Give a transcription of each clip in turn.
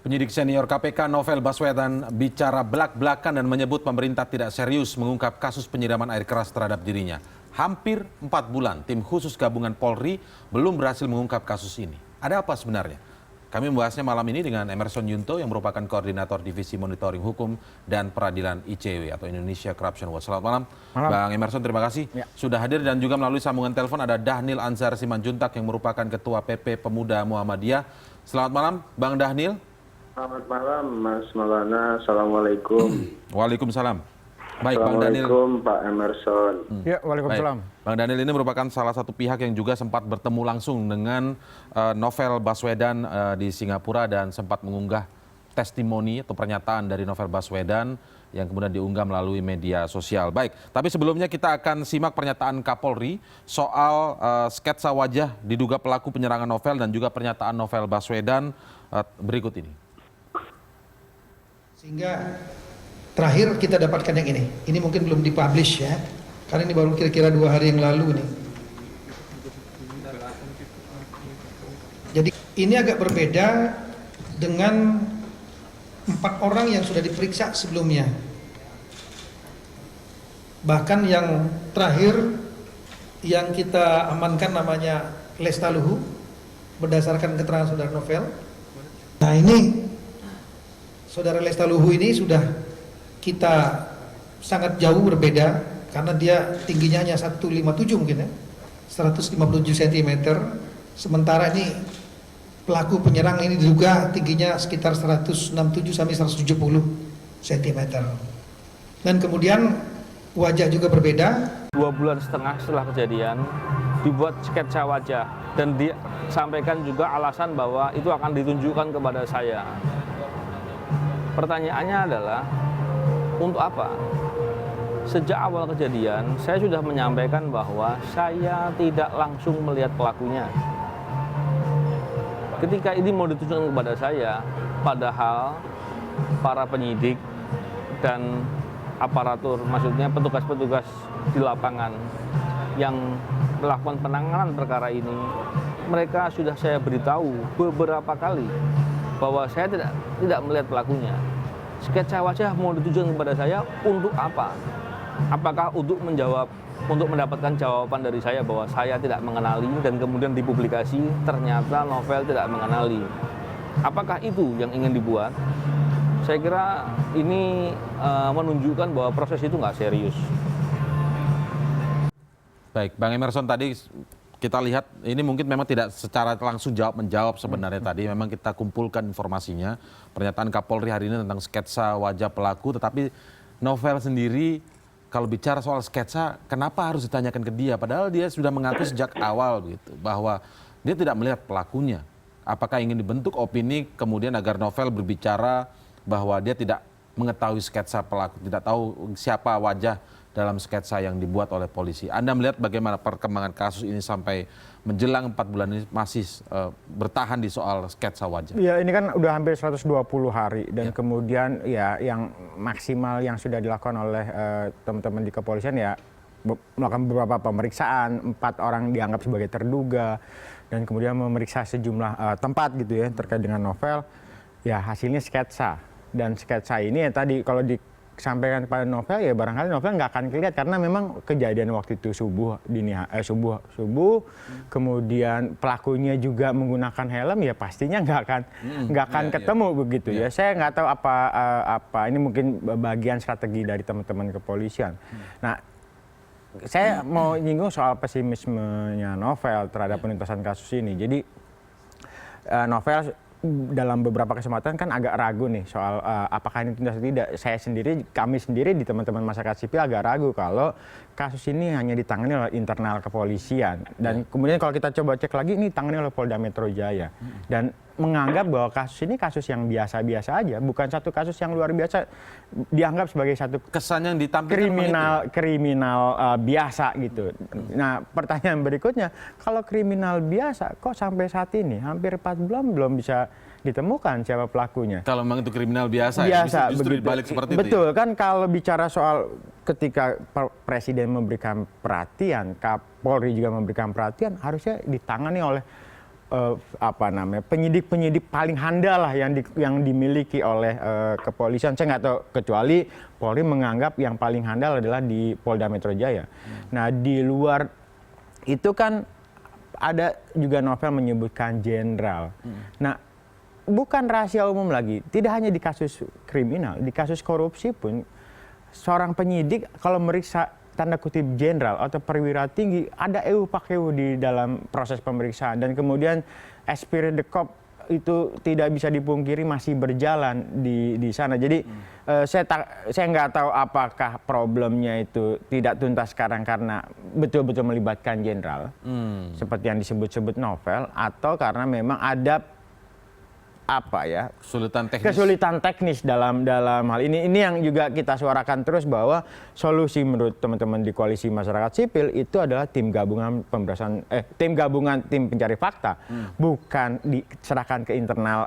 Penyidik senior KPK Novel Baswedan bicara belak-belakan dan menyebut pemerintah tidak serius mengungkap kasus penyiraman air keras terhadap dirinya. Hampir 4 bulan tim khusus gabungan Polri belum berhasil mengungkap kasus ini. Ada apa sebenarnya? Kami membahasnya malam ini dengan Emerson Yunto yang merupakan Koordinator Divisi Monitoring Hukum dan Peradilan ICW atau Indonesia Corruption Watch. Selamat malam. Bang Emerson, terima kasih sudah hadir, dan juga melalui sambungan telepon ada Dhanil Anzar Simanjuntak yang merupakan Ketua PP Pemuda Muhammadiyah. Selamat malam, Bang Dhanil. Selamat malam, Mas Maulana. Assalamualaikum. Waalaikumsalam. Baik, Bang Dhanil. Assalamualaikum, Pak Emerson. Ya, waalaikumsalam. Baik. Bang Dhanil ini merupakan salah satu pihak yang juga sempat bertemu langsung dengan Novel Baswedan di Singapura dan sempat mengunggah testimoni atau pernyataan dari Novel Baswedan yang kemudian diunggah melalui media sosial. Baik, tapi sebelumnya kita akan simak pernyataan Kapolri soal sketsa wajah diduga pelaku penyerangan Novel dan juga pernyataan Novel Baswedan berikut ini. Sehingga terakhir kita dapatkan yang ini. Ini mungkin belum dipublish ya, karena ini baru kira-kira 2 hari yang lalu nih. Jadi ini agak berbeda dengan 4 orang yang sudah diperiksa sebelumnya. Bahkan yang terakhir yang kita amankan namanya Lestaluhu berdasarkan keterangan saudara Novel. Nah ini saudara Lestaluhu ini sudah kita sangat jauh berbeda karena dia tingginya hanya 157 mungkin ya, 157 cm. Sementara ini pelaku penyerang ini diduga tingginya sekitar 167 sampai 170 cm. Dan kemudian wajah juga berbeda. 2,5 bulan setelah kejadian dibuat sketsa wajah dan disampaikan juga alasan bahwa itu akan ditunjukkan kepada saya. Pertanyaannya adalah, untuk apa? Sejak awal kejadian, saya sudah menyampaikan bahwa saya tidak langsung melihat pelakunya. Ketika ini mau ditunjukkan kepada saya, padahal para penyidik dan aparatur, maksudnya petugas-petugas di lapangan yang melakukan penanganan perkara ini, mereka sudah saya beritahu beberapa kali bahwa saya tidak melihat pelakunya. Sketsa wajah mau ditujukan kepada saya untuk apa? Apakah untuk mendapatkan jawaban dari saya bahwa saya tidak mengenali dan kemudian dipublikasi ternyata Novel tidak mengenali? Apakah itu yang ingin dibuat? Saya kira ini menunjukkan bahwa proses itu nggak serius. Baik, Bang Emerson, tadi kita lihat ini mungkin memang tidak secara langsung menjawab sebenarnya tadi. Memang kita kumpulkan informasinya. Pernyataan Kapolri hari ini tentang sketsa wajah pelaku. Tetapi Novel sendiri kalau bicara soal sketsa, kenapa harus ditanyakan ke dia? Padahal dia sudah mengaku sejak awal begitu, bahwa dia tidak melihat pelakunya. Apakah ingin dibentuk opini kemudian agar Novel berbicara bahwa dia tidak mengetahui sketsa pelaku, tidak tahu siapa wajah dalam sketsa yang dibuat oleh polisi. Anda melihat bagaimana perkembangan kasus ini sampai menjelang 4 bulan ini masih bertahan di soal sketsa wajah? Ya, ini kan udah hampir 120 hari dan kemudian ya yang maksimal yang sudah dilakukan oleh teman-teman di kepolisian ya melakukan beberapa pemeriksaan, 4 orang dianggap sebagai terduga dan kemudian memeriksa sejumlah tempat gitu ya terkait dengan Novel. Ya hasilnya sketsa, dan sketsa ini ya tadi kalau disampaikan kepada Novel ya barangkali Novel nggak akan kelihatan karena memang kejadian waktu itu subuh, kemudian pelakunya juga menggunakan helm, ya pastinya nggak akan ketemu begitu ya. Saya nggak tahu apa ini mungkin bagian strategi dari teman-teman kepolisian. Nah, saya mau nyinggung soal pesimismenya Novel terhadap penuntasan kasus ini. Jadi Novel dalam beberapa kesempatan kan agak ragu nih soal apakah ini tuntas atau tidak. Kami sendiri di teman-teman masyarakat sipil agak ragu kalau kasus ini hanya ditangani oleh internal kepolisian. Dan kemudian kalau kita coba cek lagi, ini ditangani oleh Polda Metro Jaya. Dan menganggap bahwa kasus ini kasus yang biasa-biasa aja, bukan satu kasus yang luar biasa, dianggap sebagai satu kesan yang ditampilkan kriminal biasa gitu. Nah, pertanyaan berikutnya, kalau kriminal biasa kok sampai saat ini hampir 4 bulan belum bisa ditemukan siapa pelakunya? Kalau memang itu kriminal biasa justru dibalik seperti itu. Betul kan, kalau bicara soal ketika Presiden memberikan perhatian, Kapolri juga memberikan perhatian, harusnya ditangani oleh penyidik-penyidik paling handal lah yang dimiliki oleh kepolisian. Saya nggak tahu, kecuali Polri menganggap yang paling handal adalah di Polda Metro Jaya. Nah, di luar itu kan ada juga novel menyebutkan jenderal. Nah, bukan rahasia umum lagi. Tidak hanya di kasus kriminal, di kasus korupsi pun seorang penyidik kalau meriksa tanda kutip jenderal atau perwira tinggi, ada EU pakeu di dalam proses pemeriksaan, dan kemudian esprit de corps itu tidak bisa dipungkiri masih berjalan di sana. Jadi saya nggak tahu apakah problemnya itu tidak tuntas sekarang karena betul-betul melibatkan jenderal seperti yang disebut-sebut novel, atau karena memang ada kesulitan teknis dalam hal ini. Ini yang juga kita suarakan terus, bahwa solusi menurut teman-teman di Koalisi Masyarakat Sipil itu adalah tim gabungan tim pencari fakta, bukan diserahkan ke internal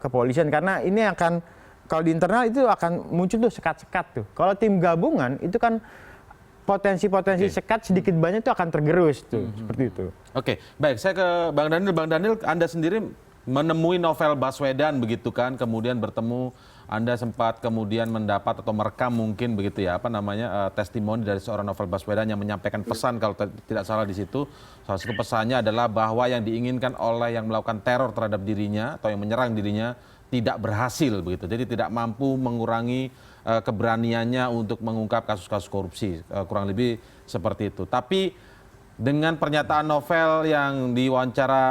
kepolisian, karena ini akan, kalau di internal itu akan muncul tuh sekat-sekat tuh. Kalau tim gabungan itu kan potensi sekat sedikit banyak itu akan tergerus tuh, seperti itu. Oke, baik, saya ke Bang Daniel. Bang Daniel, Anda sendiri menemui Novel Baswedan begitu kan, kemudian bertemu, Anda sempat kemudian mendapat atau merekam mungkin begitu ya, testimoni dari seorang Novel Baswedan yang menyampaikan pesan, kalau tidak salah di situ, salah satu pesannya adalah bahwa yang diinginkan oleh yang melakukan teror terhadap dirinya atau yang menyerang dirinya tidak berhasil begitu, jadi tidak mampu mengurangi keberaniannya untuk mengungkap kasus-kasus korupsi, kurang lebih seperti itu. Tapi dengan pernyataan Novel yang diwawancara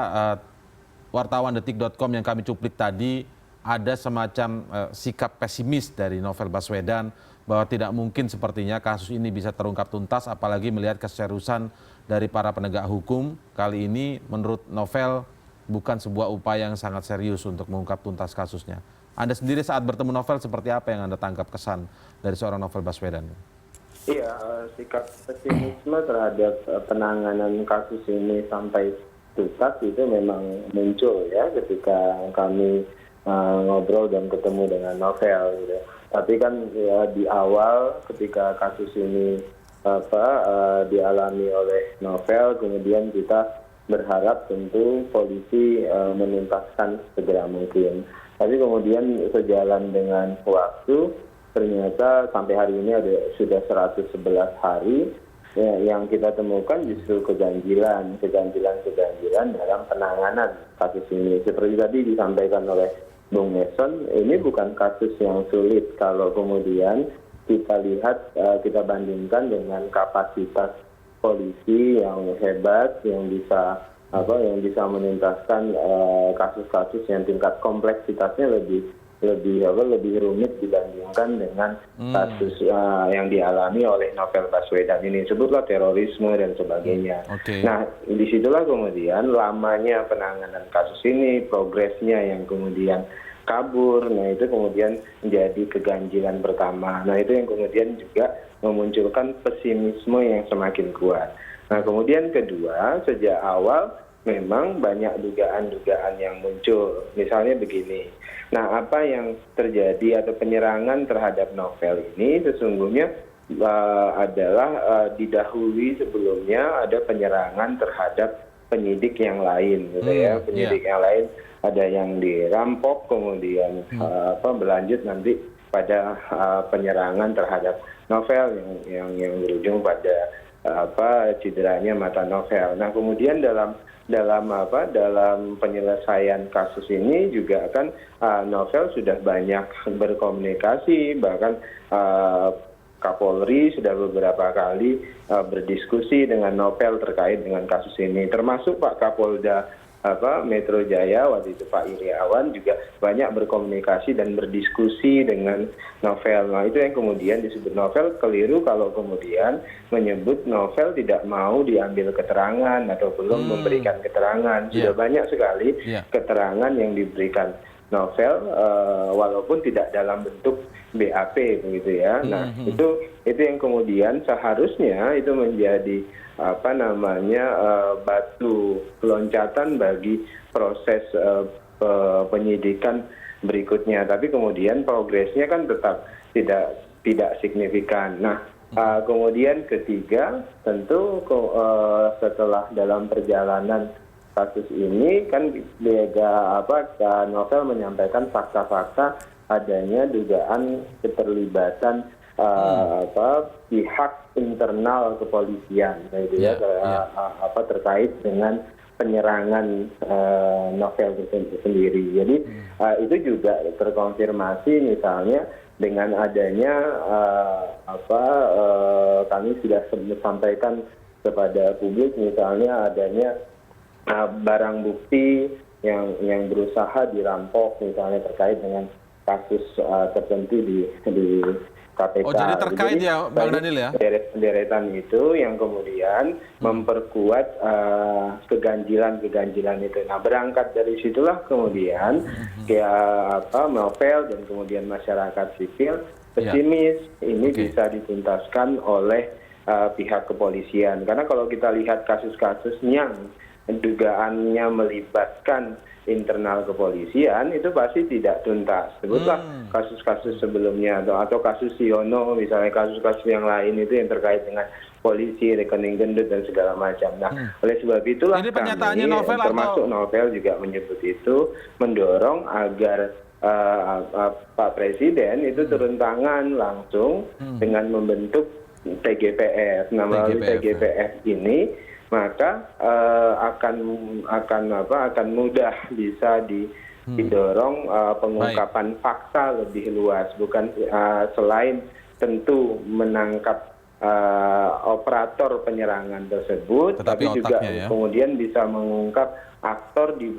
wartawan detik.com yang kami cuplik tadi, ada semacam sikap pesimis dari Novel Baswedan bahwa tidak mungkin sepertinya kasus ini bisa terungkap tuntas, apalagi melihat keseriusan dari para penegak hukum. Kali ini menurut Novel bukan sebuah upaya yang sangat serius untuk mengungkap tuntas kasusnya. Anda sendiri saat bertemu Novel seperti apa yang Anda tangkap kesan dari seorang Novel Baswedan? Iya, sikap pesimisme terhadap penanganan kasus ini sampai tuntas itu memang muncul ya ketika kami ngobrol dan ketemu dengan Novel gitu. Tapi kan ya di awal ketika kasus ini dialami oleh Novel, kemudian kita berharap tentu polisi menuntaskan segera mungkin. Tapi kemudian sejalan dengan waktu, ternyata sampai hari ini sudah 111 hari. Ya, yang kita temukan justru keganjilan dalam penanganan kasus ini. Seperti tadi disampaikan oleh Bung Nelson, ini bukan kasus yang sulit kalau kemudian kita lihat, kita bandingkan dengan kapasitas polisi yang hebat, yang bisa menuntaskan kasus-kasus yang tingkat kompleksitasnya lebih rumit dibandingkan dengan kasus yang dialami oleh Novel Baswedan ini, sebutlah terorisme dan sebagainya. Nah, disitulah kemudian lamanya penanganan kasus ini, progresnya yang kemudian kabur, nah itu kemudian menjadi keganjilan pertama. Nah itu yang kemudian juga memunculkan pesimisme yang semakin kuat. Nah kemudian kedua, sejak awal memang banyak dugaan-dugaan yang muncul. Misalnya begini, nah apa yang terjadi atau penyerangan terhadap Novel ini sesungguhnya adalah didahului sebelumnya ada penyerangan terhadap penyidik yang lain, gitu ya. Penyidik yang lain ada yang dirampok, kemudian berlanjut nanti pada penyerangan terhadap Novel yang berujung pada cederanya mata Novel. Nah kemudian dalam penyelesaian kasus ini juga kan Novel sudah banyak berkomunikasi, bahkan Kapolri sudah beberapa kali berdiskusi dengan Novel terkait dengan kasus ini, termasuk Pak Kapolda Metro Jaya waktu itu Pak Iriawan juga banyak berkomunikasi dan berdiskusi dengan Novel. Nah itu yang kemudian disebut Novel keliru kalau kemudian menyebut Novel tidak mau diambil keterangan atau belum memberikan keterangan. Sudah banyak sekali keterangan yang diberikan Novel walaupun tidak dalam bentuk BAP begitu ya. Nah itu yang kemudian seharusnya itu menjadi batu loncatan bagi proses penyidikan berikutnya. Tapi kemudian progresnya kan tetap tidak signifikan. Nah kemudian ketiga tentu setelah dalam perjalanan kasus ini kan Novel menyampaikan fakta-fakta adanya dugaan keterlibatan pihak internal kepolisian, gitu ya, terkait dengan penyerangan Novel itu sendiri. Jadi itu juga terkonfirmasi misalnya dengan adanya kami sudah sampaikan kepada publik misalnya adanya barang bukti yang berusaha dirampok misalnya terkait dengan kasus tertentu di KPK. Oh, jadi terkait ya, Bang Daniel ya? Deretan itu yang kemudian memperkuat keganjilan itu. Nah, berangkat dari situlah kemudian Novel dan kemudian masyarakat sipil pesimis ini bisa dituntaskan oleh pihak kepolisian. Karena kalau kita lihat kasus-kasus yang dugaannya melibatkan internal kepolisian itu pasti tidak tuntas. Sebutlah kasus-kasus sebelumnya atau kasus Siono misalnya, kasus-kasus yang lain itu yang terkait dengan polisi, rekening gendut dan segala macam. Nah, oleh sebab itulah ini pernyataannya kami, Novel termasuk Novel juga menyebut itu, mendorong agar Pak Presiden itu turun tangan langsung dengan membentuk TGPF. Nah, melalui TGPF ini maka akan mudah bisa didorong pengungkapan fakta lebih luas, bukan selain tentu menangkap operator penyerangan tersebut, tapi juga kemudian bisa mengungkap aktor di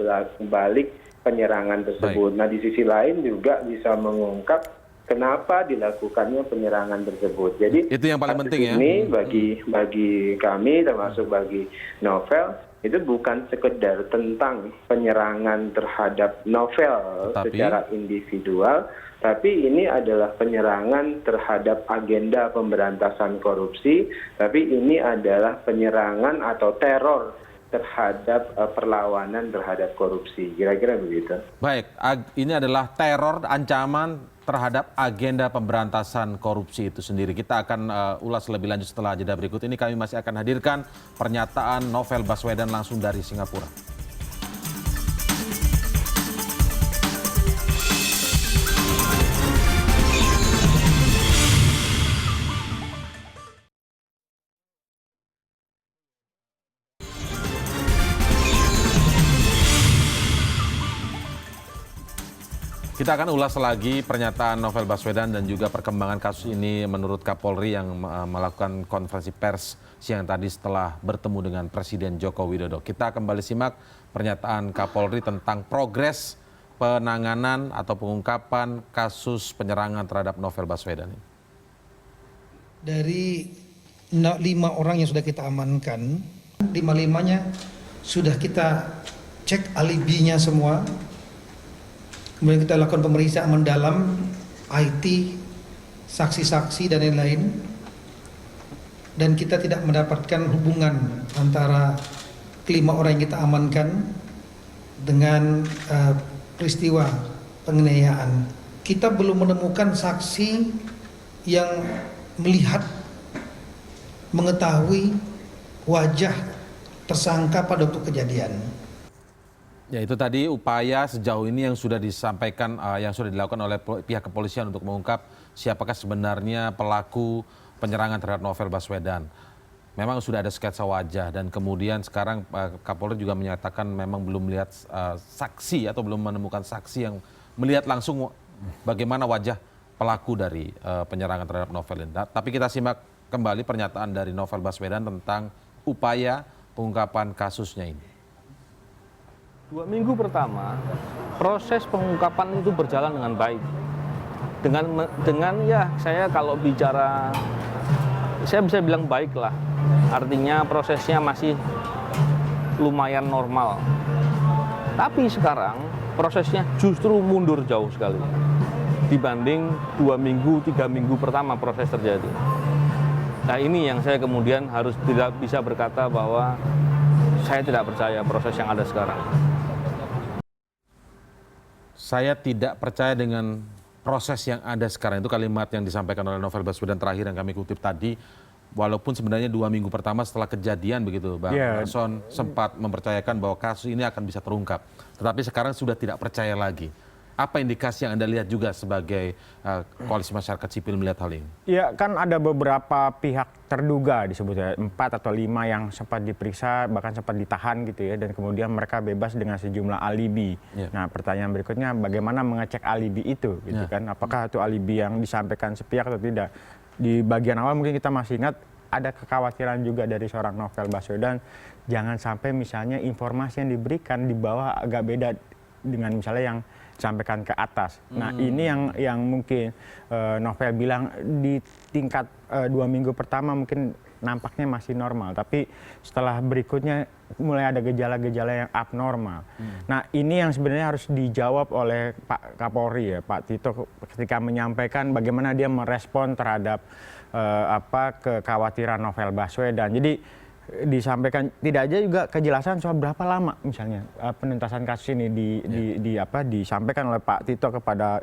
balik penyerangan tersebut. Nah, di sisi lain juga bisa mengungkap kenapa dilakukannya penyerangan tersebut. Jadi itu yang paling penting ini bagi kami termasuk bagi Novel itu bukan sekedar tentang penyerangan terhadap Novel secara individual, tapi ini adalah penyerangan terhadap agenda pemberantasan korupsi, tapi ini adalah penyerangan atau teror terhadap perlawanan terhadap korupsi. Kira-kira begitu. Baik, ini adalah teror, ancaman terhadap agenda pemberantasan korupsi itu sendiri. Kita akan ulas lebih lanjut setelah jeda berikut ini. Kami masih akan hadirkan pernyataan Novel Baswedan langsung dari Singapura. Kita akan ulas lagi pernyataan Novel Baswedan dan juga perkembangan kasus ini menurut Kapolri yang melakukan konferensi pers siang tadi setelah bertemu dengan Presiden Joko Widodo. Kita kembali simak pernyataan Kapolri tentang progres penanganan atau pengungkapan kasus penyerangan terhadap Novel Baswedan. Dari 5 orang yang sudah kita amankan, 5-5-nya sudah kita cek alibinya semua. Kemudian kita lakukan pemeriksaan mendalam, IT, saksi-saksi dan lain-lain. Dan kita tidak mendapatkan hubungan antara kelima orang yang kita amankan dengan peristiwa penganiayaan. Kita belum menemukan saksi yang melihat, mengetahui wajah tersangka pada waktu kejadian. Ya, itu tadi upaya sejauh ini yang sudah disampaikan, yang sudah dilakukan oleh pihak kepolisian untuk mengungkap siapakah sebenarnya pelaku penyerangan terhadap Novel Baswedan. Memang sudah ada sketsa wajah dan kemudian sekarang Kapolri juga menyatakan memang belum melihat saksi atau belum menemukan saksi yang melihat langsung bagaimana wajah pelaku dari penyerangan terhadap Novel ini. Tapi kita simak kembali pernyataan dari Novel Baswedan tentang upaya pengungkapan kasusnya ini. 2 minggu pertama, proses pengungkapan itu berjalan dengan baik. Dengan ya, saya kalau bicara, saya bisa bilang baik lah. Artinya prosesnya masih lumayan normal. Tapi sekarang prosesnya justru mundur jauh sekali dibanding 2 minggu, 3 minggu pertama proses terjadi. Nah, ini yang saya kemudian harus tidak bisa berkata bahwa saya tidak percaya proses yang ada sekarang. Saya tidak percaya dengan proses yang ada sekarang. Itu kalimat yang disampaikan oleh Novel Baswedan terakhir yang kami kutip tadi. walaupun sebenarnya 2 minggu pertama setelah kejadian begitu, Bang Emerson sempat mempercayakan bahwa kasus ini akan bisa terungkap. Tetapi sekarang sudah tidak percaya lagi. Apa indikasi yang Anda lihat juga sebagai koalisi masyarakat sipil melihat hal ini? Ya kan ada beberapa pihak terduga disebutnya 4 atau 5 yang sempat diperiksa bahkan sempat ditahan gitu ya dan kemudian mereka bebas dengan sejumlah alibi. Nah pertanyaan berikutnya bagaimana mengecek alibi itu gitu kan? Apakah itu alibi yang disampaikan sepihak atau tidak? Di bagian awal mungkin kita masih ingat ada kekhawatiran juga dari seorang Novel Baswedan jangan sampai misalnya informasi yang diberikan di bawah agak beda dengan misalnya yang disampaikan ke atas. Nah ini yang mungkin Novel bilang di tingkat 2 minggu pertama mungkin nampaknya masih normal, tapi setelah berikutnya mulai ada gejala-gejala yang abnormal. Nah ini yang sebenarnya harus dijawab oleh Pak Kapolri ya, Pak Tito ketika menyampaikan bagaimana dia merespon terhadap kekhawatiran Novel Baswedan. Jadi disampaikan tidak aja juga kejelasan soal berapa lama misalnya penuntasan kasus ini disampaikan oleh Pak Tito kepada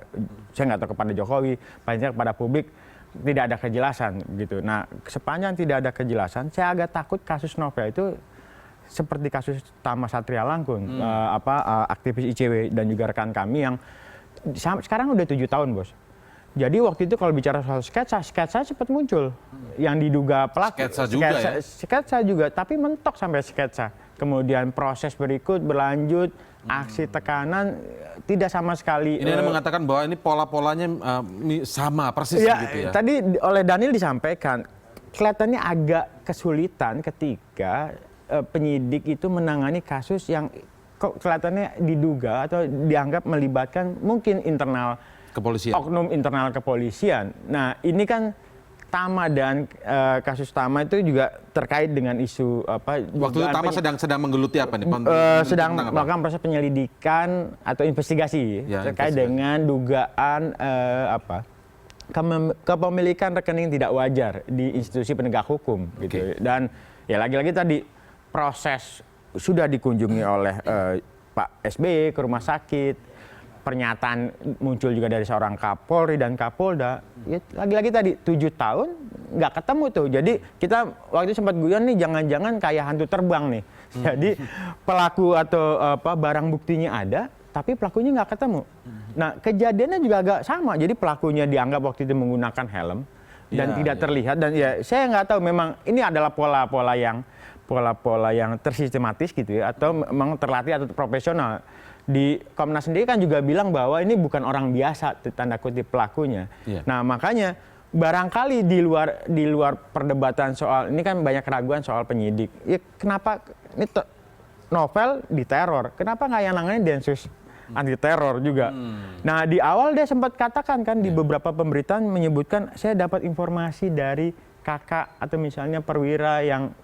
saya nggak tahu kepada Jokowi, paling tidak kepada publik tidak ada kejelasan gitu. Nah sepanjang tidak ada kejelasan, saya agak takut kasus Novel itu seperti kasus Tama Satria Langkun, aktivis ICW dan juga rekan kami yang sekarang udah 7 tahun bos. Jadi waktu itu kalau bicara soal sketsa sempat muncul yang diduga pelaku. Sketsa juga, tapi mentok sampai sketsa. Kemudian proses berikut berlanjut, aksi tekanan tidak sama sekali. Ini Anda mengatakan bahwa ini pola-polanya sama persis ya, gitu ya. Tadi oleh Daniel disampaikan kelihatannya agak kesulitan ketika penyidik itu menangani kasus yang kelihatannya diduga atau dianggap melibatkan mungkin internal kepolisian. Oknum internal kepolisian. Nah ini kan Tama dan kasus Tama itu juga terkait dengan isu Waktu itu Tama sedang menggeluti apa nih? Sedang melakukan proses penyelidikan atau investigasi terkait dengan dugaan kepemilikan rekening tidak wajar di institusi penegak hukum gitu. Dan ya lagi-lagi tadi proses sudah dikunjungi oleh Pak SBY ke rumah sakit. Pernyataan muncul juga dari seorang Kapolri dan Kapolda. Ya, lagi-lagi tadi 7 tahun nggak ketemu tuh. Jadi kita waktu itu sempat guyon nih jangan-jangan kayak hantu terbang nih. Jadi pelaku atau barang buktinya ada, tapi pelakunya nggak ketemu. Nah kejadiannya juga agak sama. Jadi pelakunya dianggap waktu itu menggunakan helm dan tidak terlihat. Dan ya saya nggak tahu memang ini adalah pola-pola yang tersistematis gitu ya, atau memang terlatih atau profesional. Di Komnas sendiri kan juga bilang bahwa ini bukan orang biasa tanda kutip pelakunya. Nah makanya barangkali di luar perdebatan soal ini kan banyak keraguan soal penyidik. Ya kenapa ini Novel diteror? Kenapa nggak yang nanganin Densus anti teror juga? Nah di awal dia sempat katakan kan di beberapa pemberitaan menyebutkan saya dapat informasi dari kakak atau misalnya perwira yang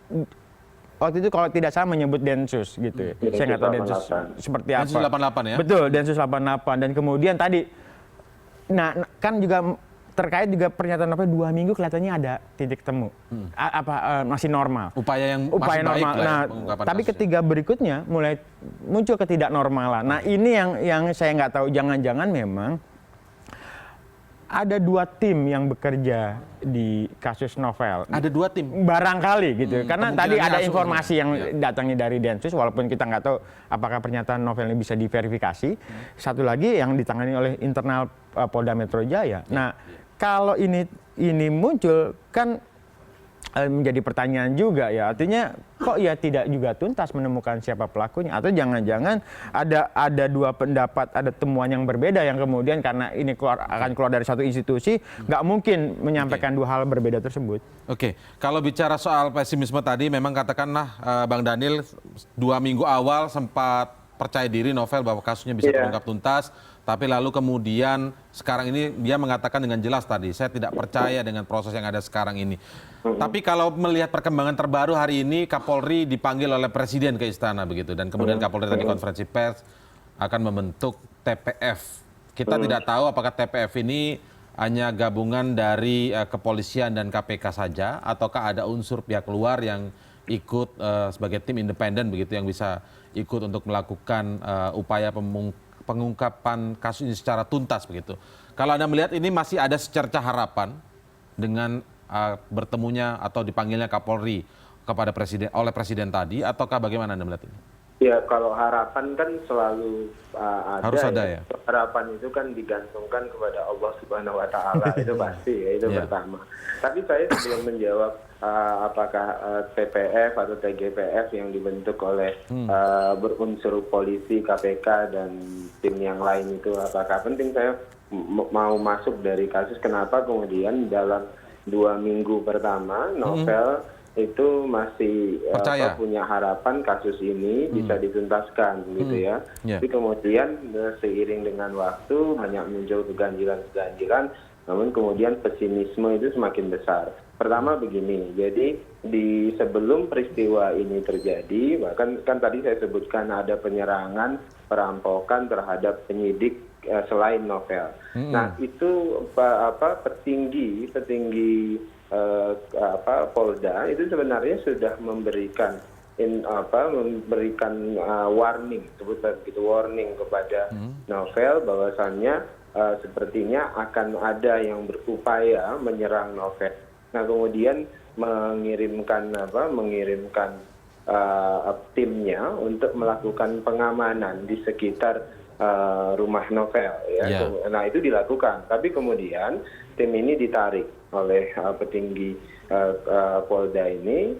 waktu itu kalau tidak salah menyebut Densus gitu. Saya nggak tahu Densus seperti apa. Densus 88 ya? Betul, Densus 88. Dan kemudian tadi, nah kan juga terkait juga pernyataan Novel 2 minggu kelihatannya ada titik temu. Masih normal. Upaya masih normal. Baik lah nah, ya, tapi ketiga berikutnya mulai muncul ketidaknormalan. Nah ini yang saya nggak tahu, jangan-jangan memang ada 2 tim yang bekerja di kasus Novel. Ada 2 tim? Barangkali gitu. Karena tadi ada informasi yang datangnya dari Densus, walaupun kita nggak tahu apakah pernyataan Novel ini bisa diverifikasi. Satu lagi yang ditangani oleh internal Polda Metro Jaya. Nah, kalau ini muncul kan menjadi pertanyaan juga ya. Artinya kok ya tidak juga tuntas menemukan siapa pelakunya, atau jangan-jangan ada 2 pendapat, ada temuan yang berbeda yang kemudian karena ini akan keluar dari satu institusi nggak mungkin menyampaikan 2 hal berbeda tersebut. Oke, kalau bicara soal pesimisme tadi memang katakanlah Bang Daniel 2 minggu awal sempat percaya diri Novel bahwa kasusnya bisa terungkap tuntas, tapi lalu kemudian sekarang ini dia mengatakan dengan jelas tadi, saya tidak percaya dengan proses yang ada sekarang ini. Tapi kalau melihat perkembangan terbaru hari ini, Kapolri dipanggil oleh Presiden ke istana begitu, dan kemudian Kapolri tadi konferensi pers akan membentuk TPF. Kita tidak tahu apakah TPF ini hanya gabungan dari kepolisian dan KPK saja, ataukah ada unsur pihak luar yang ikut sebagai tim independen begitu yang bisa ikut untuk melakukan upaya pengungkapan kasus ini secara tuntas begitu. Kalau Anda melihat ini masih ada secerca harapan dengan bertemunya atau dipanggilnya Kapolri kepada oleh presiden tadi, ataukah bagaimana Anda melihat ini? Ya, kalau harapan kan selalu ada. Harus ada ya? Harapan itu kan digantungkan kepada Allah Subhanahu Wa Taala, itu pasti ya, itu pertama. Tapi saya sebelum menjawab apakah TPF atau TGPF yang dibentuk oleh berunsur polisi, KPK dan tim yang lain itu apakah penting, saya mau masuk dari kasus kenapa kemudian dalam 2 minggu pertama novel itu masih punya harapan kasus ini bisa dituntaskan gitu ya. Tapi kemudian seiring dengan waktu banyak muncul keganjilan-keganjilan, namun kemudian pesimisme itu semakin besar. Pertama begini, jadi di sebelum peristiwa ini terjadi, bahkan kan tadi saya sebutkan ada penyerangan, perampokan terhadap penyidik selain novel. Nah itu petinggi Polda itu sebenarnya sudah memberikan warning, sebutlah begitu, warning kepada novel bahwasannya sepertinya akan ada yang berupaya menyerang novel. Nah kemudian mengirimkan timnya untuk melakukan pengamanan di sekitar rumah novel ya. Nah itu dilakukan, tapi kemudian tim ini ditarik oleh petinggi Polda ini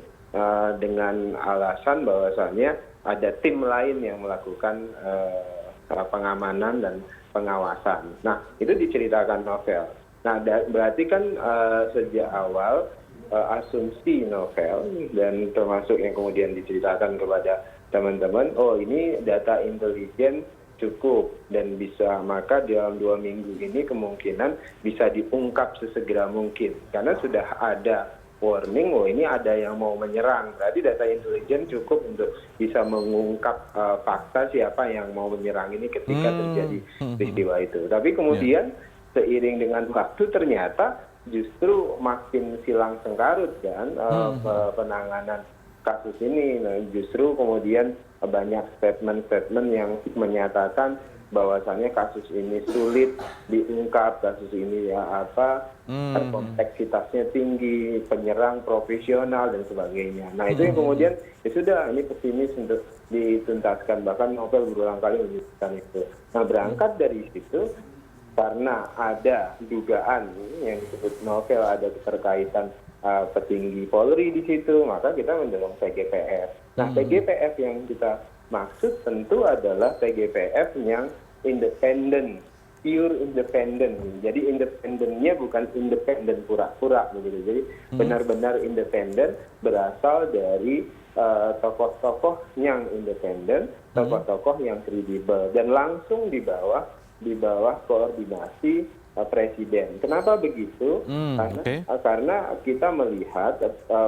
dengan alasan bahwasannya ada tim lain yang melakukan pengamanan dan pengawasan. Nah itu diceritakan novel. Nah berarti kan sejak awal asumsi novel dan termasuk yang kemudian diceritakan kepada teman-teman, oh ini data intelijen cukup dan bisa, maka dalam 2 minggu ini kemungkinan bisa diungkap sesegera mungkin karena sudah ada warning, oh ini ada yang mau menyerang, berarti data intelijen cukup untuk bisa mengungkap fakta siapa yang mau menyerang ini ketika terjadi peristiwa itu. Tapi kemudian seiring dengan waktu ternyata justru makin silang sengkarut kan penanganan kasus ini. Nah, justru kemudian banyak statement-statement yang menyatakan bahwasannya kasus ini sulit diungkap, kasus ini kompleksitasnya tinggi, penyerang profesional dan sebagainya. Nah itu yang kemudian ya sudah, ini pesimis untuk dituntaskan, bahkan novel berulang kali menyebutkan itu. Nah berangkat dari situ, karena ada dugaan yang disebut novel ada keterkaitan petinggi Polri di situ, maka kita mendorong TGPF. Nah, TGPF yang kita maksud tentu adalah TGPF yang independen, pure independen. Jadi independennya bukan independen pura-pura begitu. Jadi benar-benar independen, berasal dari tokoh-tokoh yang independen, tokoh-tokoh yang kredibel dan langsung di bawah koordinasi presiden. Kenapa begitu? Karena kita melihat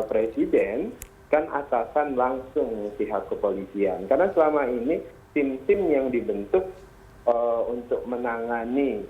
presiden kan atasan langsung pihak kepolisian. Karena selama ini tim-tim yang dibentuk untuk menangani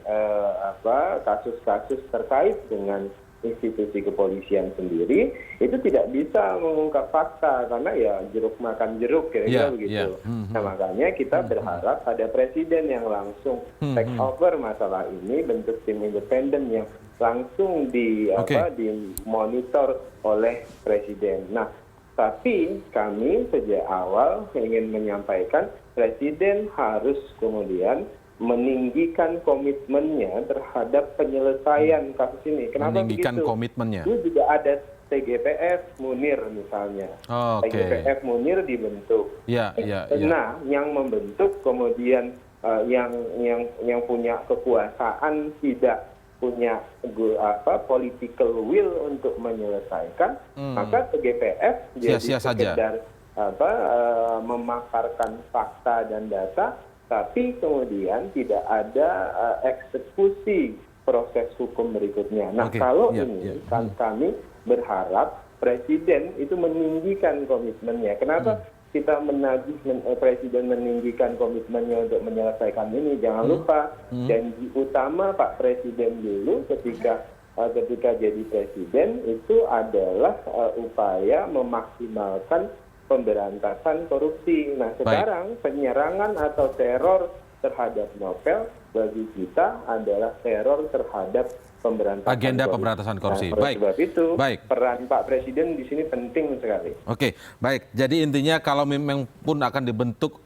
kasus-kasus terkait dengan institusi kepolisian sendiri itu tidak bisa mengungkap fakta karena ya jeruk makan jeruk kira-kira begitu. Nah makanya kita berharap ada presiden yang langsung take over masalah ini, bentuk tim independen yang langsung dimonitor oleh presiden. Nah tapi kami sejak awal ingin menyampaikan presiden harus kemudian meninggikan komitmennya terhadap penyelesaian kasus ini. Kenapa meninggikan begitu? Komitmennya. Itu juga ada TGPF Munir misalnya. TGPF Munir dibentuk. Nah, yang membentuk kemudian yang punya kekuasaan tidak punya political will untuk menyelesaikan, maka TGPF jadi sekedar memaparkan fakta dan data, tapi kemudian tidak ada eksekusi proses hukum berikutnya. Nah, kalau ini kami berharap presiden itu meninggikan komitmennya. Kenapa kita menagih presiden meninggikan komitmennya untuk menyelesaikan ini? Jangan lupa janji utama Pak Presiden dulu ketika jadi presiden itu adalah upaya memaksimalkan pemberantasan korupsi. Nah sekarang penyerangan atau teror terhadap novel bagi kita adalah teror terhadap pemberantasan agenda korupsi. pemberantasan korupsi. Nah, oleh Baik. sebab itu Baik. peran Pak Presiden di sini penting sekali. Oke, baik. Jadi intinya kalau memang pun akan dibentuk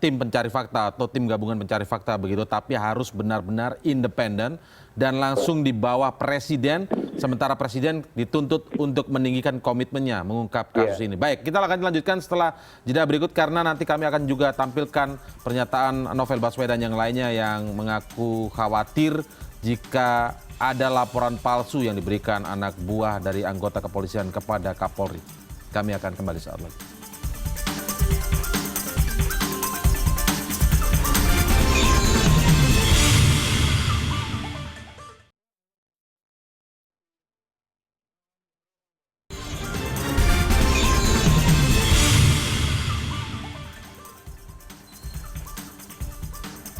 tim pencari fakta atau tim gabungan pencari fakta begitu, tapi harus benar-benar independen dan langsung di bawah Presiden, sementara Presiden dituntut untuk meninggikan komitmennya mengungkap kasus ini. Baik, kita akan lanjutkan setelah jeda berikut karena nanti kami akan juga tampilkan pernyataan Novel Baswedan yang lainnya yang mengaku khawatir jika ada laporan palsu yang diberikan anak buah dari anggota kepolisian kepada Kapolri. Kami akan kembali saat lagi.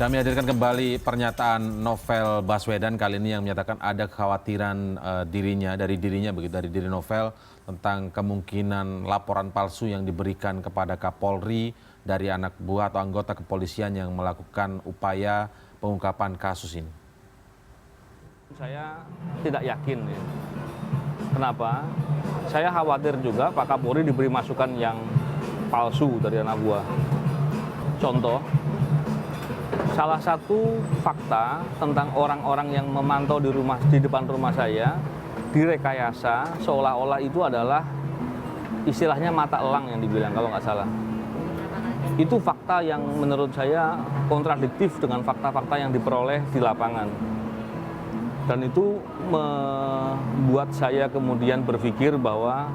Kami hadirkan kembali pernyataan Novel Baswedan kali ini yang menyatakan ada kekhawatiran dari dirinya begitu, dari diri Novel tentang kemungkinan laporan palsu yang diberikan kepada Kapolri dari anak buah atau anggota kepolisian yang melakukan upaya pengungkapan kasus ini. Saya tidak yakin ya. Kenapa? Saya khawatir juga Pak Kapolri diberi masukan yang palsu dari anak buah. Contoh, salah satu fakta tentang orang-orang yang memantau di depan rumah saya direkayasa seolah-olah itu adalah istilahnya mata elang yang dibilang kalau nggak salah. Itu fakta yang menurut saya kontradiktif dengan fakta-fakta yang diperoleh di lapangan. Dan itu membuat saya kemudian berpikir bahwa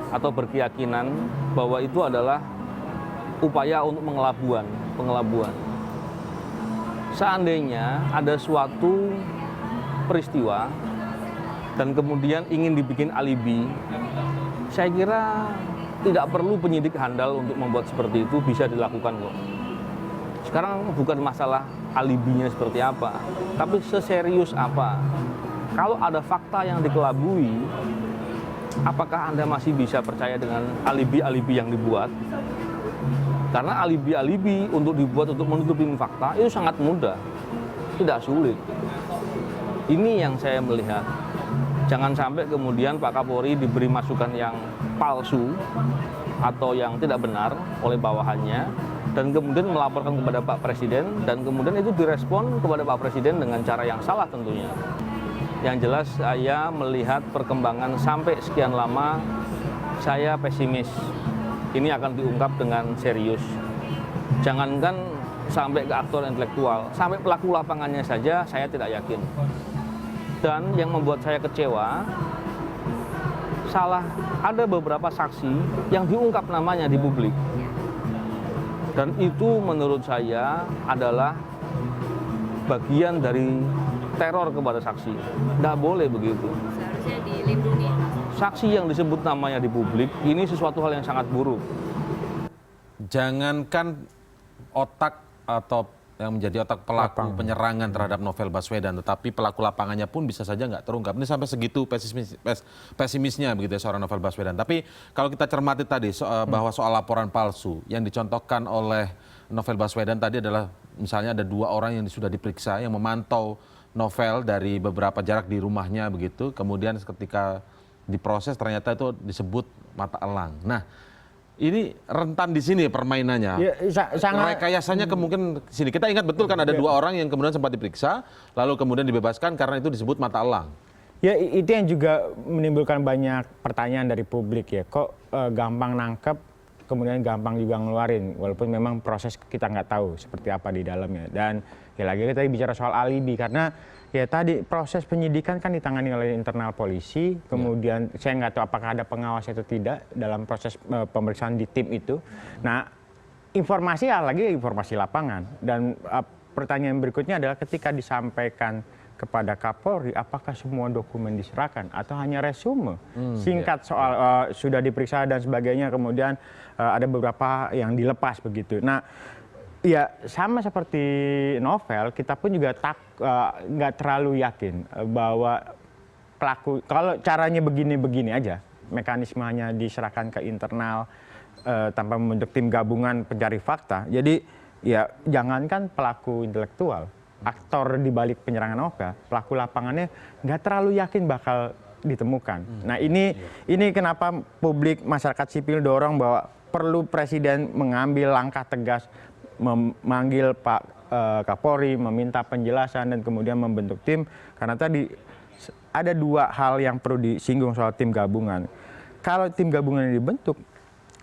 atau berkeyakinan bahwa itu adalah upaya untuk pengelabuan. Seandainya ada suatu peristiwa dan kemudian ingin dibikin alibi, saya kira tidak perlu penyidik handal untuk membuat seperti itu, bisa dilakukan kok. Sekarang bukan masalah alibinya seperti apa, tapi seserius apa. Kalau ada fakta yang dikelabui, apakah Anda masih bisa percaya dengan alibi-alibi yang dibuat? Karena alibi-alibi untuk dibuat untuk menutupi fakta itu sangat mudah, tidak sulit. Ini yang saya melihat. Jangan sampai kemudian Pak Kapolri diberi masukan yang palsu atau yang tidak benar oleh bawahannya, dan kemudian melaporkan kepada Pak Presiden, dan kemudian itu direspon kepada Pak Presiden dengan cara yang salah tentunya. Yang jelas saya melihat perkembangan sampai sekian lama, saya pesimis. Ini akan diungkap dengan serius. Jangankan sampai ke aktor intelektual, sampai pelaku lapangannya saja saya tidak yakin. Dan yang membuat saya kecewa, ada beberapa saksi yang diungkap namanya di publik. Dan itu menurut saya adalah bagian dari teror kepada saksi. Tidak boleh begitu. Seharusnya dilindungi. Saksi yang disebut namanya di publik, ini sesuatu hal yang sangat buruk. Jangankan otak atau yang menjadi otak pelaku penyerangan terhadap Novel Baswedan, tetapi pelaku lapangannya pun bisa saja nggak terungkap. Ini sampai segitu pesimisnya begitu ya seorang Novel Baswedan. Tapi kalau kita cermati tadi bahwa soal laporan palsu yang dicontohkan oleh Novel Baswedan tadi adalah misalnya ada 2 orang yang sudah diperiksa yang memantau Novel dari beberapa jarak di rumahnya begitu, kemudian ketika diproses ternyata itu disebut mata elang. Nah, ini rentan di sini permainannya. Ya, rekayasanya kemungkinan sini. Kita ingat betul kan ada 2 orang yang kemudian sempat diperiksa, lalu kemudian dibebaskan karena itu disebut mata elang. Ya, itu yang juga menimbulkan banyak pertanyaan dari publik ya. Kok gampang nangkep, kemudian gampang juga ngeluarin, walaupun memang proses kita nggak tahu seperti apa di dalamnya. Dan ya lagi kita bicara soal alibi, karena ya tadi proses penyidikan kan ditangani oleh internal polisi, kemudian saya nggak tahu apakah ada pengawas atau tidak dalam proses pemeriksaan di tim itu. Nah, informasi lagi informasi lapangan, dan pertanyaan berikutnya adalah ketika disampaikan kepada Kapolri, apakah semua dokumen diserahkan atau hanya resume singkat soal sudah diperiksa dan sebagainya, kemudian ada beberapa yang dilepas begitu. Nah, ya sama seperti Novel, kita pun juga nggak terlalu yakin bahwa pelaku, kalau caranya begini-begini aja, mekanismenya diserahkan ke internal tanpa membentuk tim gabungan pencari fakta. Jadi ya jangankan pelaku intelektual, aktor di balik penyerangan novel, pelaku lapangannya nggak terlalu yakin bakal ditemukan. Nah ini kenapa publik masyarakat sipil dorong bahwa perlu Presiden mengambil langkah tegas, memanggil Pak Kapolri, meminta penjelasan dan kemudian membentuk tim. Karena tadi ada dua hal yang perlu disinggung soal tim gabungan. Kalau tim gabungan ini dibentuk,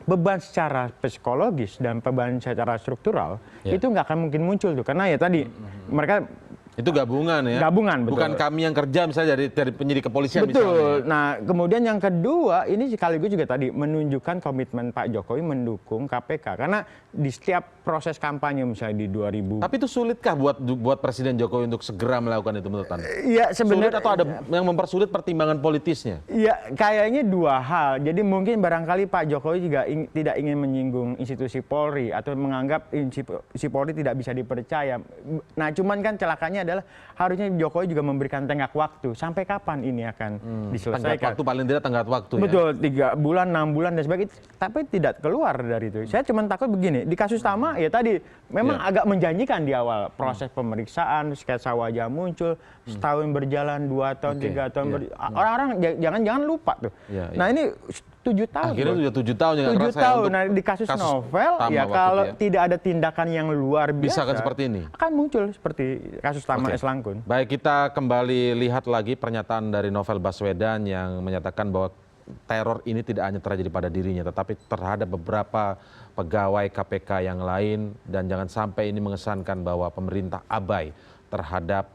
beban secara psikologis dan beban secara struktural itu nggak akan mungkin muncul tuh. Karena ya tadi mereka itu gabungan ya? Gabungan, betul. Bukan kami yang kerja misalnya dari penyidik kepolisian betul. misalnya. Nah, kemudian yang kedua, ini sekaligus juga tadi menunjukkan komitmen Pak Jokowi mendukung KPK. Karena di setiap proses kampanye misalnya di 2000. Tapi itu sulitkah buat Presiden Jokowi untuk segera melakukan itu menurut Anda? Iya, sebenarnya. Sulit atau ada yang mempersulit pertimbangan politisnya? Iya, kayaknya dua hal. Jadi mungkin barangkali Pak Jokowi juga tidak ingin menyinggung institusi Polri atau menganggap institusi Polri tidak bisa dipercaya. Nah, cuman kan celakanya adalah harusnya Jokowi juga memberikan tenggat waktu. Sampai kapan ini akan diselesaikan? Tenggat waktu, paling tidak tenggat waktu. Betul, 3 bulan, 6 bulan dan sebagainya. Tapi tidak keluar dari itu. Saya cuma takut begini, di kasus Tama ya tadi memang agak menjanjikan di awal. Proses pemeriksaan, sketsa wajah muncul, setahun berjalan, 2 tahun, 3 tahun. Orang-orang jangan lupa tuh. Nah ini 7 tahun. Akhirnya 7 tahun yang 7 tahun. Nah di kasus novel ya kalau tidak ada tindakan yang luar biasa. Bisa kan seperti ini? Akan muncul seperti kasus Tama S. Langkun. Baik, kita kembali lihat lagi pernyataan dari Novel Baswedan yang menyatakan bahwa teror ini tidak hanya terjadi pada dirinya, tetapi terhadap beberapa pegawai KPK yang lain, dan jangan sampai ini mengesankan bahwa pemerintah abai terhadap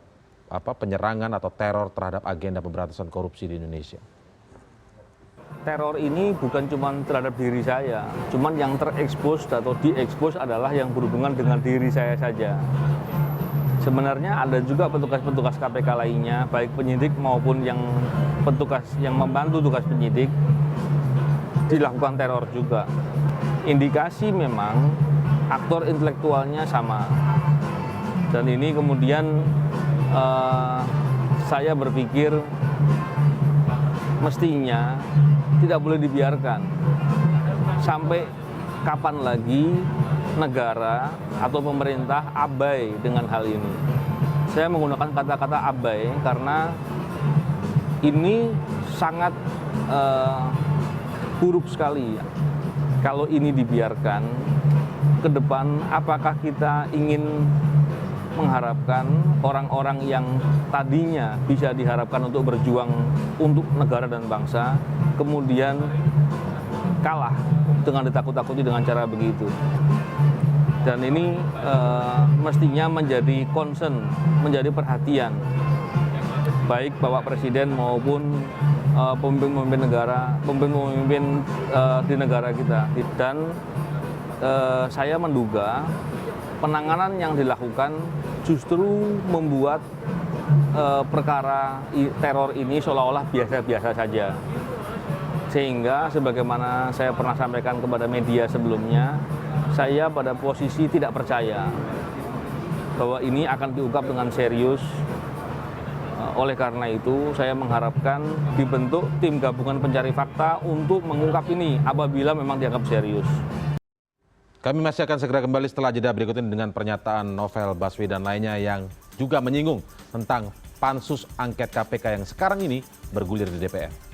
penyerangan atau teror terhadap agenda pemberantasan korupsi di Indonesia. Teror ini bukan cuma terhadap diri saya, cuman yang terekspos atau diekspos adalah yang berhubungan dengan diri saya saja. Sebenarnya ada juga petugas-petugas KPK lainnya, baik penyidik maupun yang petugas yang membantu tugas penyidik, dilakukan teror juga. Indikasi memang aktor intelektualnya sama. Dan ini kemudian saya berpikir mestinya tidak boleh dibiarkan. Sampai kapan lagi negara atau pemerintah abai dengan hal ini? Saya menggunakan kata-kata abai karena ini sangat buruk sekali. Kalau ini dibiarkan ke depan, apakah kita ingin mengharapkan orang-orang yang tadinya bisa diharapkan untuk berjuang untuk negara dan bangsa, kemudian kalah dengan ditakut-takuti dengan cara begitu. Dan ini mestinya menjadi concern, menjadi perhatian, baik Bapak Presiden maupun pemimpin-pemimpin negara, pemimpin-pemimpin di negara kita. Dan saya menduga penanganan yang dilakukan justru membuat perkara teror ini seolah-olah biasa-biasa saja. Sehingga sebagaimana saya pernah sampaikan kepada media sebelumnya, saya pada posisi tidak percaya bahwa ini akan diungkap dengan serius. Oleh karena itu, saya mengharapkan dibentuk tim gabungan pencari fakta untuk mengungkap ini apabila memang dianggap serius. Kami masih akan segera kembali setelah jeda berikut ini dengan pernyataan Novel Baswedan lainnya yang juga menyinggung tentang pansus angket KPK yang sekarang ini bergulir di DPR.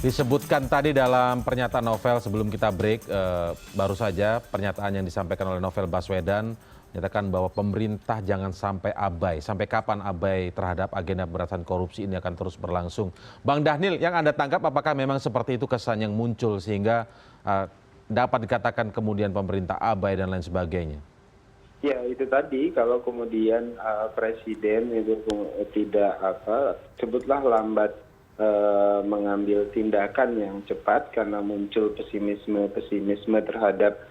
Disebutkan tadi dalam pernyataan Novel sebelum kita break, baru saja pernyataan yang disampaikan oleh Novel Baswedan menyatakan bahwa pemerintah jangan sampai abai. Sampai kapan abai terhadap agenda pemberantasan korupsi ini akan terus berlangsung. Bang Dhanil, yang Anda tangkap apakah memang seperti itu kesan yang muncul sehingga dapat dikatakan kemudian pemerintah abai dan lain sebagainya? Ya itu tadi, kalau kemudian Presiden itu tidak sebutlah lambat mengambil tindakan yang cepat karena muncul pesimisme terhadap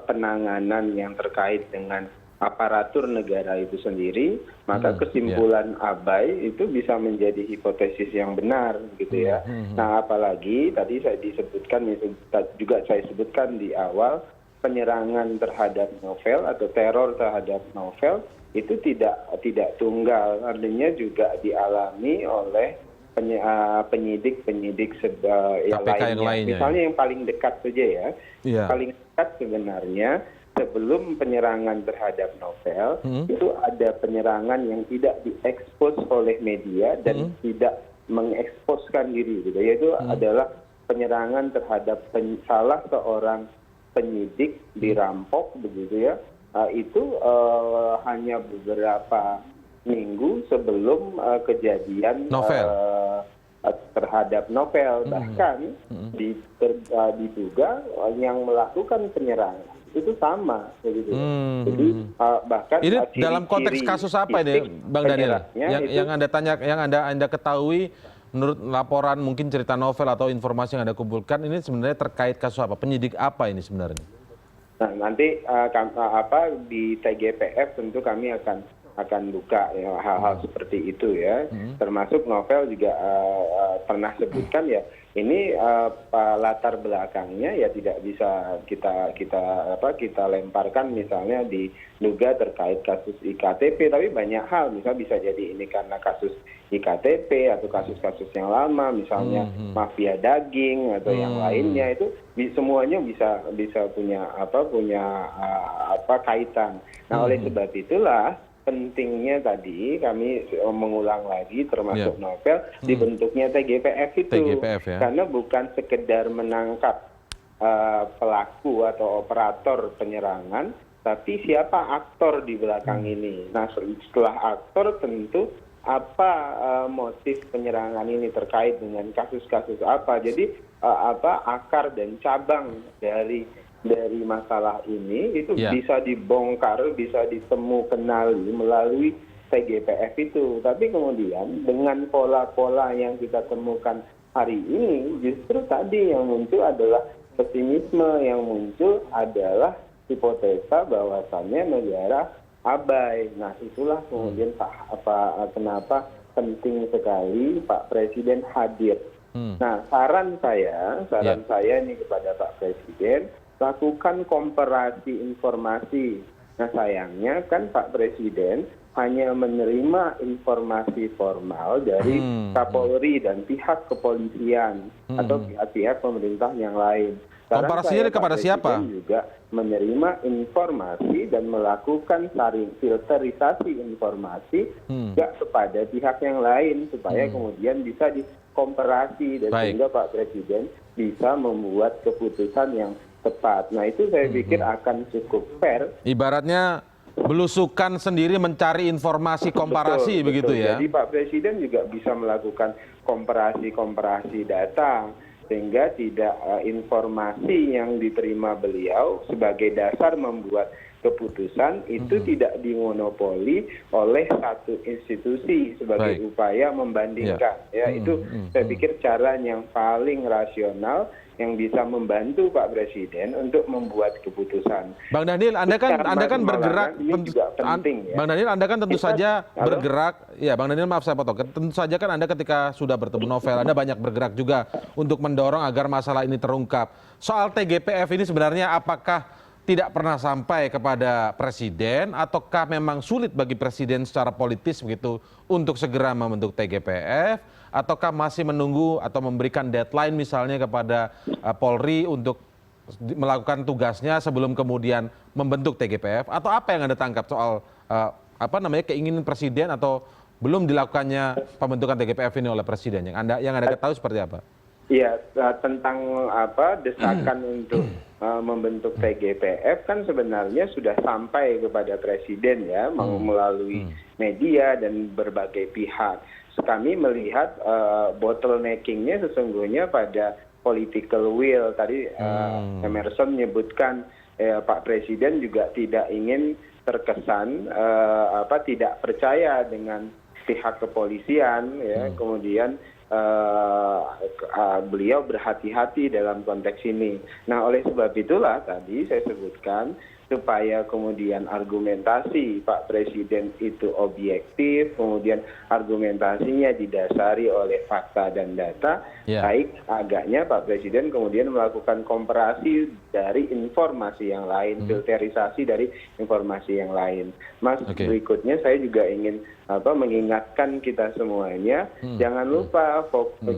penanganan yang terkait dengan aparatur negara itu sendiri, maka kesimpulan abai itu bisa menjadi hipotesis yang benar gitu ya. Nah, apalagi tadi saya sebutkan di awal, penyerangan terhadap novel atau teror terhadap novel itu tidak tunggal, artinya juga dialami oleh penyidik yang lainnya. Misalnya yang paling dekat saja ya, paling dekat sebenarnya sebelum penyerangan terhadap novel itu ada penyerangan yang tidak diekspos oleh media dan tidak mengeksposkan diri, gitu. Yaitu adalah penyerangan terhadap salah seorang penyidik dirampok, begitu ya. Itu hanya beberapa minggu sebelum kejadian terhadap novel, bahkan diduga yang melakukan penyerangan itu sama, begitu. Jadi bahkan ini dalam konteks kasus apa ini, Bang Daniel? Yang anda ketahui menurut laporan, mungkin cerita novel atau informasi yang Anda kumpulkan, ini sebenarnya terkait kasus apa? Penyidik apa ini sebenarnya? Nah, nanti di TGPF tentu kami akan buka ya, hal-hal seperti itu ya, termasuk novel juga pernah sebutkan ya. Ini latar belakangnya ya tidak bisa kita lemparkan misalnya diduga terkait kasus IKTP, tapi banyak hal, misalnya bisa jadi ini karena kasus IKTP atau kasus-kasus yang lama, misalnya mafia daging atau yang lainnya, itu semuanya bisa punya kaitan. Nah, oleh sebab itulah pentingnya tadi kami mengulang lagi, termasuk novel, dibentuknya TGPF itu. Ya? Karena bukan sekedar menangkap pelaku atau operator penyerangan, tapi siapa aktor di belakang ini. Nah, setelah aktor tentu apa motif penyerangan ini, terkait dengan kasus-kasus apa. Jadi akar dan cabang dari masalah ini itu bisa dibongkar, bisa kenali melalui TGPF itu. Tapi kemudian dengan pola-pola yang kita temukan hari ini, justru tadi yang muncul adalah pesimisme, yang muncul adalah hipotesa bahwasannya negara abai. Nah, itulah kemudian kenapa penting sekali Pak Presiden hadir. Nah, saran saya ini kepada Pak Presiden, lakukan komparasi informasi. Nah, sayangnya kan Pak Presiden hanya menerima informasi formal dari Kapolri dan pihak kepolisian atau pihak-pihak pemerintah yang lain. Komparasinya kepada siapa? Juga menerima informasi dan melakukan filterisasi informasi juga kepada pihak yang lain supaya kemudian bisa dikomparasi dan sehingga Pak Presiden bisa membuat keputusan yang tepat. Nah, itu saya pikir akan cukup fair. Ibaratnya belusukan sendiri mencari informasi komparasi, begitu ya? Jadi Pak Presiden juga bisa melakukan komparasi data, sehingga tidak informasi yang diterima beliau sebagai dasar membuat keputusan itu tidak dimonopoli oleh satu institusi sebagai upaya membandingkan. Itu saya pikir cara yang paling rasional yang bisa membantu Pak Presiden untuk membuat keputusan. Bang Daniel, Anda kan bergerak, Bang Daniel, Anda kan tentu saja bergerak. Ya, Bang Daniel, maaf saya potong. Tentu saja kan Anda ketika sudah bertemu novel, Anda banyak bergerak juga untuk mendorong agar masalah ini terungkap. Soal TGPF ini sebenarnya apakah tidak pernah sampai kepada Presiden, ataukah memang sulit bagi Presiden secara politis begitu untuk segera membentuk TGPF? Ataukah masih menunggu atau memberikan deadline misalnya kepada Polri untuk melakukan tugasnya sebelum kemudian membentuk TGPF? Atau apa yang Anda tangkap soal keinginan Presiden atau belum dilakukannya pembentukan TGPF ini oleh Presiden? Yang Anda ketahui seperti apa? Iya, tentang desakan untuk membentuk TGPF kan sebenarnya sudah sampai kepada Presiden ya, melalui media dan berbagai pihak. Kami melihat bottleneckingnya sesungguhnya pada political will. Tadi Emerson menyebutkan Pak Presiden juga tidak ingin terkesan tidak percaya dengan pihak kepolisian, ya. Kemudian beliau berhati-hati dalam konteks ini. Nah, oleh sebab itulah tadi saya sebutkan supaya kemudian argumentasi Pak Presiden itu objektif, kemudian argumentasinya didasari oleh fakta dan data, baik agaknya Pak Presiden kemudian melakukan komparasi dari informasi yang lain, filterisasi dari informasi yang lain. Mas, berikutnya saya juga ingin mengingatkan kita semuanya, jangan lupa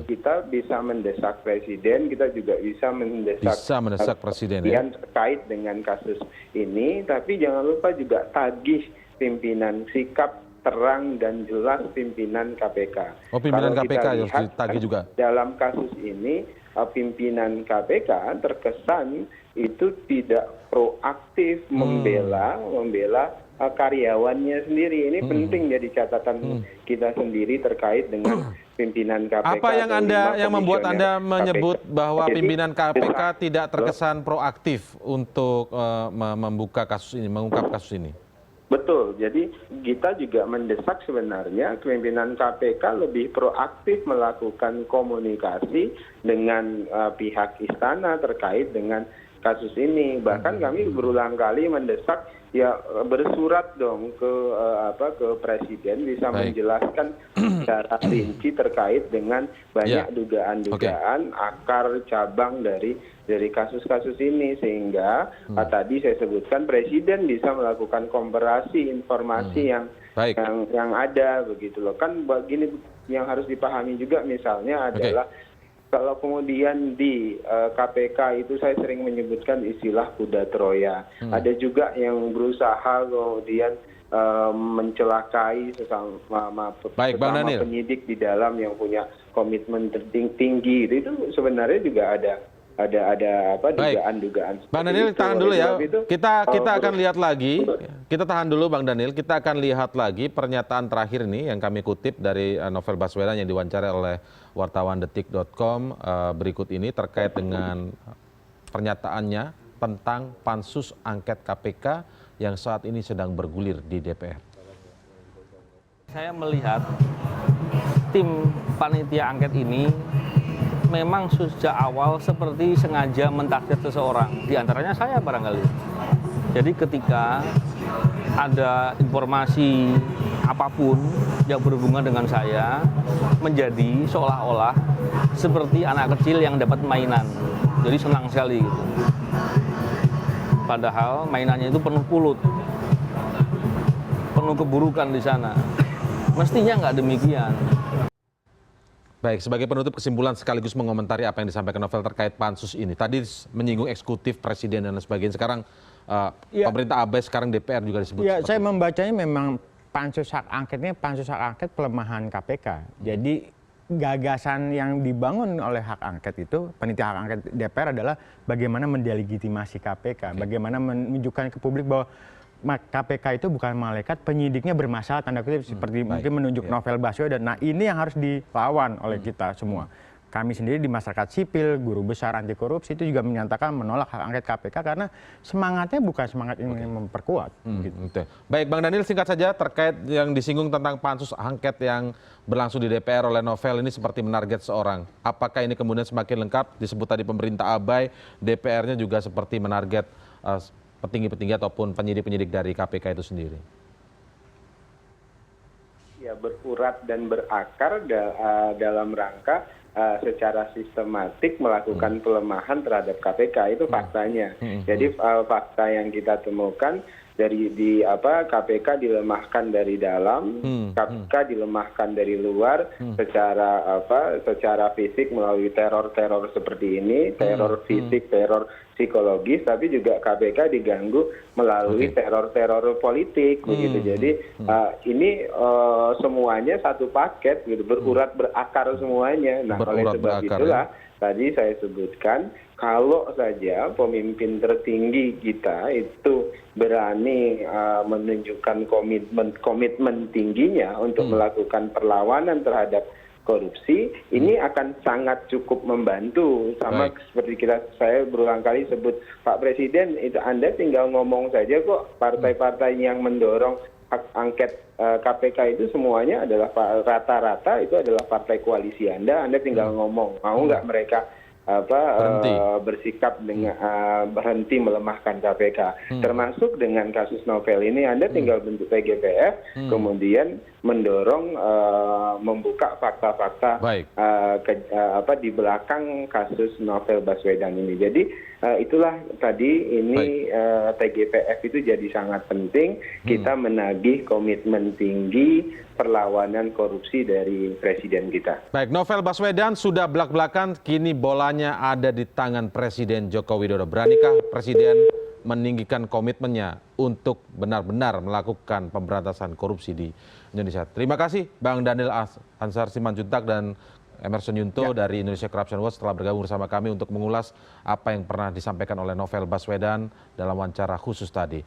kita bisa mendesak Presiden, kita juga bisa mendesak Presiden ya? Terkait dengan kasus ini, tapi jangan lupa juga tagih pimpinan, sikap terang dan jelas pimpinan KPK. Oh, pimpinan Kalau KPK kita harus lihat, ditagih juga? Dalam kasus ini, pimpinan KPK terkesan itu tidak proaktif membela karyawannya sendiri. Ini penting jadi catatan kita sendiri terkait dengan pimpinan KPK. Apa yang membuat Anda menyebut KPK. bahwa pimpinan KPK tidak terkesan proaktif untuk membuka kasus ini, mengungkap kasus ini? Betul, jadi kita juga mendesak sebenarnya pimpinan KPK lebih proaktif melakukan komunikasi dengan pihak istana terkait dengan kasus ini. Bahkan kami berulang kali mendesak ya bersurat dong ke Presiden, bisa menjelaskan secara rinci terkait dengan banyak dugaan-dugaan akar cabang dari kasus-kasus ini, sehingga tadi saya sebutkan Presiden bisa melakukan komparasi informasi yang ada begitu loh. Kan begini yang harus dipahami juga misalnya adalah kalau kemudian di KPK itu saya sering menyebutkan istilah kuda Troya. Ada juga yang berusaha kemudian mencelakai sesama penyidik di dalam yang punya komitmen tinggi. Itu sebenarnya juga ada dugaan-dugaan. Bang Daniel, tahan dulu ya. Kita akan lihat lagi. Kita tahan dulu Bang Daniel. Kita akan lihat lagi pernyataan terakhir ini yang kami kutip dari Novel Baswedan yang diwawancarai oleh wartawan detik.com berikut ini terkait dengan pernyataannya tentang pansus angket KPK yang saat ini sedang bergulir di DPR. Saya melihat tim panitia angket ini memang sejak awal seperti sengaja mentarget seseorang, di antaranya saya barangkali. Jadi ketika ada informasi apapun yang berhubungan dengan saya, menjadi seolah-olah seperti anak kecil yang dapat mainan. Jadi senang sekali gitu. Padahal mainannya itu penuh pulut, penuh keburukan di sana. Mestinya nggak demikian. Baik, sebagai penutup kesimpulan sekaligus mengomentari apa yang disampaikan Novel terkait pansus ini. Tadi menyinggung eksekutif, presiden dan lain sebagainya. Sekarang pemerintah abai, sekarang DPR juga disebut. Ya, saya membacanya memang pansus hak angket pelemahan KPK. Jadi gagasan yang dibangun oleh hak angket itu, panitia hak angket DPR adalah bagaimana mendelegitimasi KPK, bagaimana menunjukkan ke publik bahwa KPK itu bukan malaikat, penyidiknya bermasalah, tanda kutip seperti mungkin menunjuk Novel Baswedan. Nah, ini yang harus dilawan oleh kita semua. Kami sendiri di masyarakat sipil, guru besar anti korupsi itu juga menyatakan menolak hak angket KPK karena semangatnya bukan semangat ingin memperkuat. Gitu. Baik, Bang Daniel, singkat saja terkait yang disinggung tentang pansus angket yang berlangsung di DPR oleh Novel ini seperti menarget seorang. Apakah ini kemudian semakin lengkap? Disebut tadi pemerintah abai, DPR-nya juga seperti menarget petinggi-petinggi ataupun penyidik-penyidik dari KPK itu sendiri? Ya, berurat dan berakar dalam rangka secara sistematik melakukan pelemahan terhadap KPK, itu faktanya. Jadi fakta yang kita temukan KPK dilemahkan dari dalam, KPK dilemahkan dari luar secara fisik melalui teror seperti ini, teror fisik, teror psikologis, tapi juga KPK diganggu melalui teror politik begitu. Jadi ini semuanya satu paket gitu, berurat berakar semuanya. Nah, oleh sebab itulah tadi saya sebutkan, kalau saja pemimpin tertinggi kita itu berani menunjukkan komitmen tingginya untuk melakukan perlawanan terhadap korupsi, ini akan sangat cukup membantu. Sama seperti saya berulang kali sebut, Pak Presiden, itu Anda tinggal ngomong saja kok, partai-partai yang mendorong hak angket KPK itu semuanya adalah rata-rata itu adalah partai koalisi Anda tinggal ngomong, mau nggak mereka bersikap dengan berhenti melemahkan KPK. Termasuk dengan kasus novel ini, Anda tinggal bentuk TGPF, kemudian mendorong membuka fakta-fakta di belakang kasus novel Baswedan ini. Jadi itulah tadi ini TGPF itu jadi sangat penting. Kita menagih komitmen tinggi perlawanan korupsi dari presiden kita. Baik, novel Baswedan sudah belak-belakan, kini bolanya ada di tangan Presiden Joko Widodo. Beranikah Presiden meninggikan komitmennya untuk benar-benar melakukan pemberantasan korupsi di Indonesia? Terima kasih Bang Daniel Ansar Simanjuntak dan Emerson Yunto dari Indonesia Corruption Watch telah bergabung bersama kami untuk mengulas apa yang pernah disampaikan oleh novel Baswedan dalam wawancara khusus tadi.